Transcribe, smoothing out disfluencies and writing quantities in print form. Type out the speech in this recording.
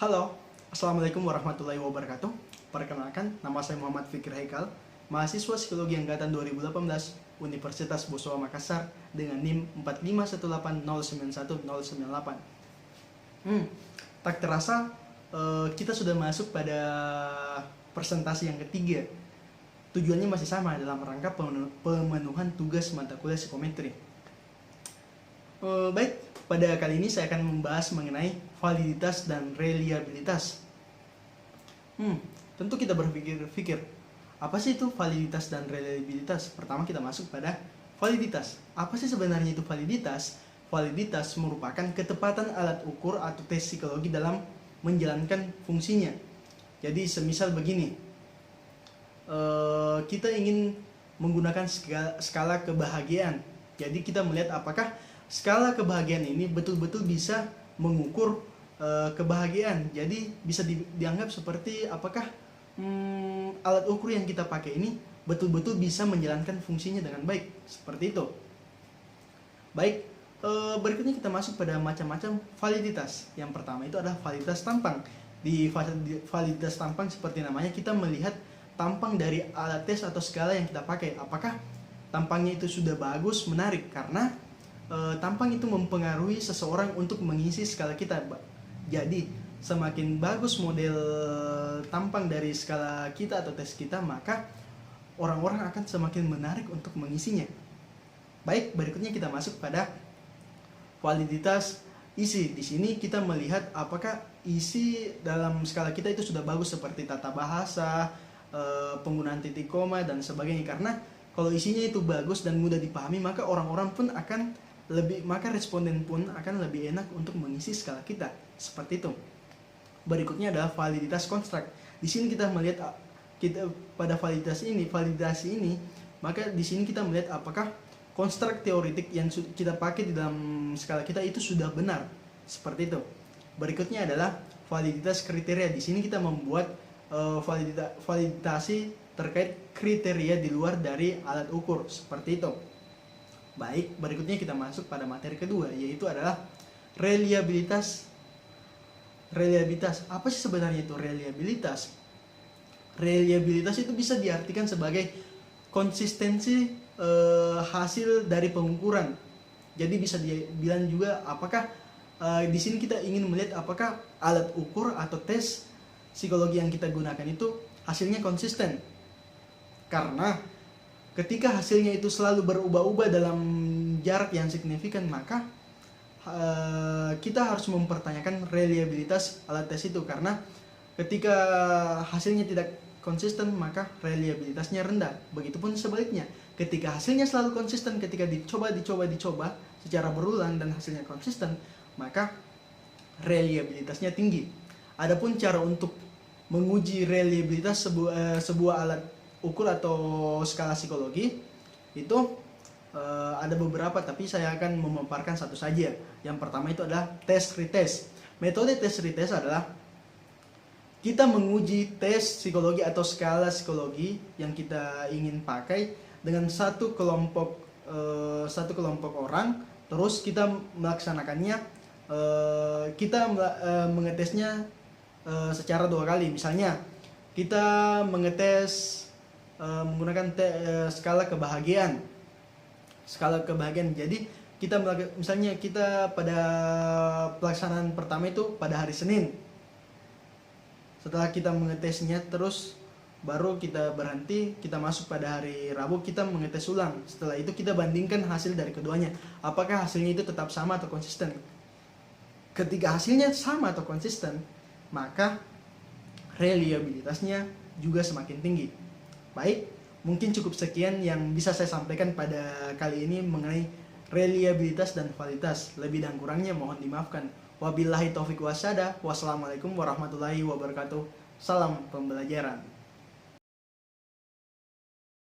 Halo, Assalamualaikum warahmatullahi wabarakatuh. Perkenalkan, nama saya Muhammad Fikri Haikal, mahasiswa Psikologi Angkatan 2018 Universitas Boswa Makassar dengan NIM 451809198. Tak terasa kita sudah masuk pada presentasi yang ketiga. Tujuannya masih sama dalam rangka pemenuhan tugas mata kuliah psikometri. Baik, pada kali ini saya akan membahas mengenai validitas dan reliabilitas. Tentu kita berpikir, apa sih itu validitas dan reliabilitas? Pertama kita masuk pada validitas. Apa sih sebenarnya itu validitas? Validitas merupakan ketepatan alat ukur atau tes psikologi dalam menjalankan fungsinya. Jadi semisal begini, kita ingin menggunakan skala kebahagiaan. Jadi kita melihat apakah skala kebahagiaan ini betul-betul bisa mengukur kebahagiaan. Jadi bisa dianggap seperti apakah alat ukur yang kita pakai ini betul-betul bisa menjalankan fungsinya dengan baik. Seperti itu. Baik, berikutnya kita masuk pada macam-macam validitas. Yang pertama itu adalah validitas tampang. Di validitas tampang seperti namanya, kita melihat tampang dari alat tes atau skala yang kita pakai. Apakah tampangnya itu sudah bagus, menarik? Karena tampang itu mempengaruhi seseorang untuk mengisi skala kita. Jadi semakin bagus model tampang dari skala kita atau tes kita, maka orang-orang akan semakin menarik untuk mengisinya. Baik, berikutnya kita masuk pada validitas isi. Di sini kita melihat apakah isi dalam skala kita itu sudah bagus, seperti tata bahasa, penggunaan titik koma dan sebagainya. Karena kalau isinya itu bagus dan mudah dipahami, maka orang-orang pun akan maka responden pun akan lebih enak untuk mengisi skala kita. Seperti itu. Berikutnya adalah validitas konstruk. Di sini kita melihat pada validasi ini, maka di sini kita melihat apakah konstruk teoritik yang kita pakai di dalam skala kita itu sudah benar. Seperti itu. Berikutnya adalah validitas kriteria. Di sini kita membuat validasi terkait kriteria di luar dari alat ukur. Seperti itu. Baik, berikutnya kita masuk pada materi kedua, yaitu adalah reliabilitas. Reliabilitas, apa sih sebenarnya itu reliabilitas? Reliabilitas itu bisa diartikan sebagai konsistensi hasil dari pengukuran. Jadi bisa dibilang juga apakah di sini kita ingin melihat apakah alat ukur atau tes psikologi yang kita gunakan itu hasilnya konsisten. Karena ketika hasilnya itu selalu berubah-ubah dalam jarak yang signifikan, maka kita harus mempertanyakan reliabilitas alat tes itu. Karena ketika hasilnya tidak konsisten, maka reliabilitasnya rendah. Begitupun sebaliknya, ketika hasilnya selalu konsisten, ketika dicoba secara berulang dan hasilnya konsisten, maka reliabilitasnya tinggi. Adapun cara untuk menguji reliabilitas sebuah alat ukur atau skala psikologi itu ada beberapa, tapi saya akan memaparkan satu saja. Yang pertama itu adalah tes retest. Metode tes retest adalah kita menguji tes psikologi atau skala psikologi yang kita ingin pakai dengan satu kelompok orang, terus kita melaksanakannya, kita mengetesnya secara 2 kali. Misalnya kita mengetes menggunakan skala kebahagiaan. Jadi misalnya kita pada pelaksanaan pertama itu pada hari Senin. Setelah kita mengetesnya, terus baru kita berhenti, kita masuk pada hari Rabu, kita mengetes ulang. Setelah itu kita bandingkan hasil dari keduanya, apakah hasilnya itu tetap sama atau konsisten. Ketika hasilnya sama atau konsisten, maka reliabilitasnya juga semakin tinggi. Baik, mungkin cukup sekian yang bisa saya sampaikan pada kali ini mengenai reliabilitas dan validitas. Lebih dan kurangnya mohon dimaafkan. Wabillahi taufiq wasyada. Wassalamualaikum warahmatullahi wabarakatuh. Salam pembelajaran.